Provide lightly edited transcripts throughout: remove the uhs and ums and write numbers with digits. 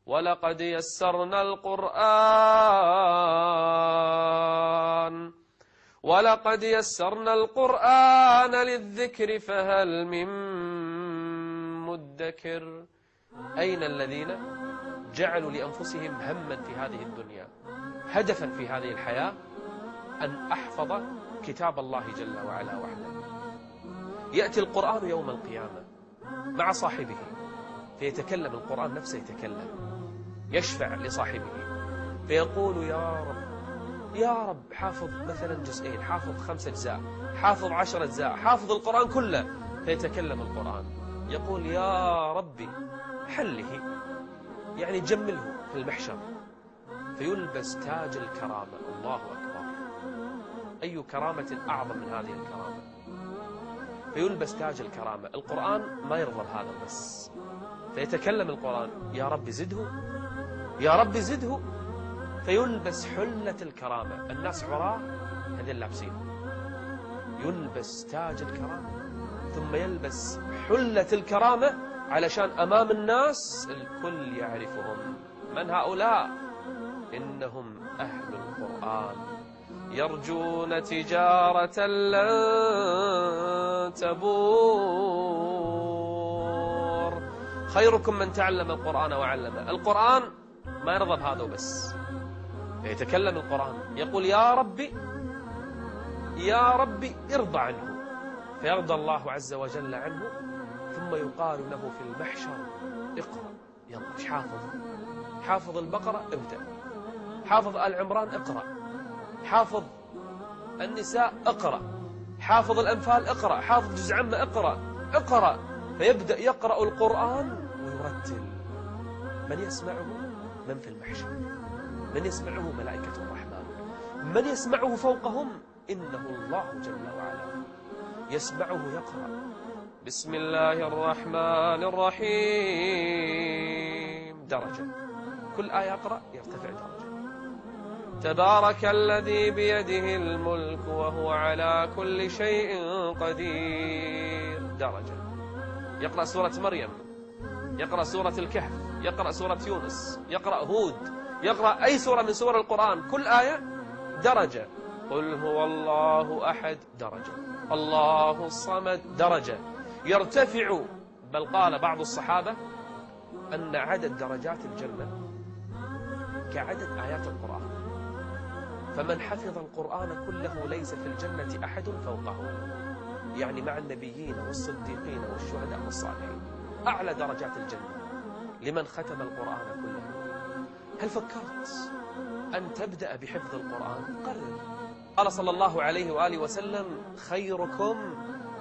ولقد يسرنا القرآن للذكر فهل من مدكر. أين الذين جعلوا لأنفسهم هما في هذه الدنيا، هدفا في هذه الحياة، أن أحفظ كتاب الله جل وعلا وحده؟ يأتي القرآن يوم القيامة مع صاحبه فيتكلم القرآن نفسه، يتكلم يشفع لصاحبه فيقول يا رب حافظ مثلا جزئين، حافظ 5 أجزاء، حافظ 10 أجزاء، حافظ القرآن كله. فيتكلم القرآن يقول يا ربي حله، يعني جمله في المحشر، فيلبس تاج الكرامة. الله أكبر، أي كرامة أعظم من هذه الكرامة؟ فيلبس تاج الكرامة. القرآن ما يرضى بهذا بس، فيتكلم القرآن يا رب زده، يا رب زده، فيلبس حلة الكرامة. الناس عراة هذين لابسين، يلبس تاج الكرامة ثم يلبس حلة الكرامة علشان أمام الناس الكل يعرفهم. من هؤلاء؟ إنهم أهل القرآن، يرجون تجارة لن تبور. خيركم من تعلم القرآن وعلمه. القرآن ما يرضى بهذا وبس، يتكلم القرآن يقول يا ربي ارضى عنه، فيرضى الله عز وجل عنه، ثم يقال له في المحشر اقرأ، يلا ايش حافظ؟ حافظ البقرة ابدأ، حافظ آل عمران اقرأ، حافظ النساء اقرأ، حافظ الأنفال اقرأ، حافظ جزء عامة اقرأ. فيبدأ يقرأ القرآن ويرتل. من يسمعه؟ من في المحشر. من يسمعه؟ ملائكة الرحمن. من يسمعه فوقهم؟ إنه الله جل وعلا يسمعه يقرأ بسم الله الرحمن الرحيم درجة، كل آية يقرأ يرتفع درجة. تبارك الذي بيده الملك وهو على كل شيء قدير درجة. يقرأ سورة مريم، يقرأ سورة الكهف، يقرأ سورة يونس، يقرأ هود، يقرأ أي سورة من سور القرآن، كل آية درجة. قل هو الله أحد درجة، الله الصمد درجة. يرتفع. بل قال بعض الصحابة أن عدد درجات الجنة كعدد آيات القرآن، فمن حفظ القرآن كله ليس في الجنة أحد فوقه، يعني مع النبيين والصديقين والشهداء والصالحين. أعلى درجات الجنة لمن ختم القرآن كله. هل فكرت أن تبدأ بحفظ القرآن؟ قرر. قال صلى الله عليه وآله وسلم خيركم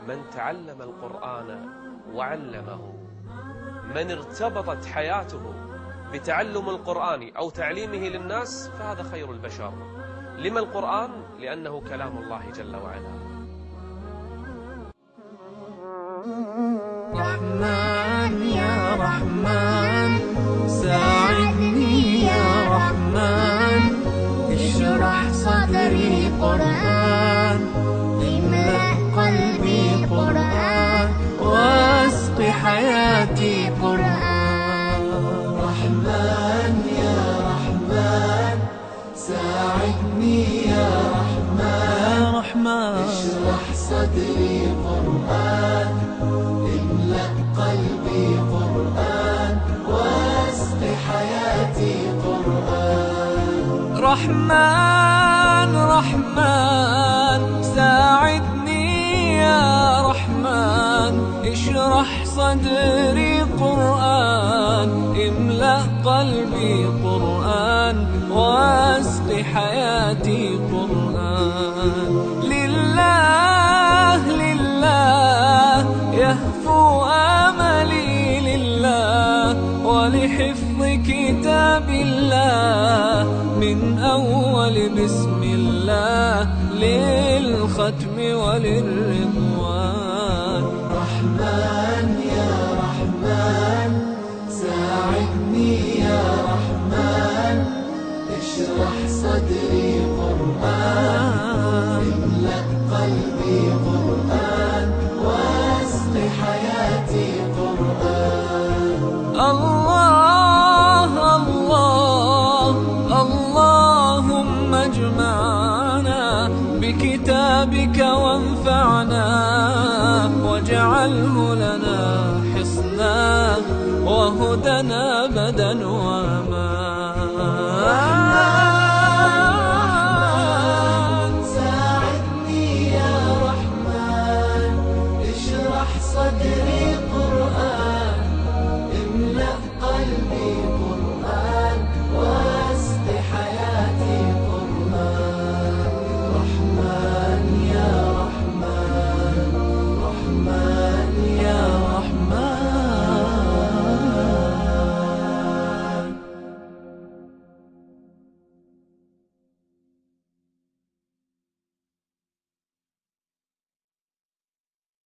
من تعلم القرآن وعلمه. من ارتبطت حياته بتعلم القرآن أو تعليمه للناس فهذا خير البشر. لما القرآن؟ لأنه كلام الله جل وعلا. رحمن يا رحمن ساعدني يا رحمن، اشرح صدري قرآن، املأ قلبي قرآن، واسق حياتي قرآن. رحمن يا رحمن ساعدني يا رحمن، اشرح صدري قرآن، املأ قلبي قرآن، واسق حياتي قرآن. رحمن رحمن ساعدني يا رحمن، اشرح صدري قرآن، املأ قلبي قرآن، واسق حياتي قرآن. لله لله يهفو آملي لله، ولحفظ كتاب الله من أول بسم الله للختم وللرضوان. رحمن يا رحمن ساعدني يا رحمن، اشرح صدري قرآن، املأ قلبي قرآن، واسق حياتي قرآن. الله وهدى أبدا وما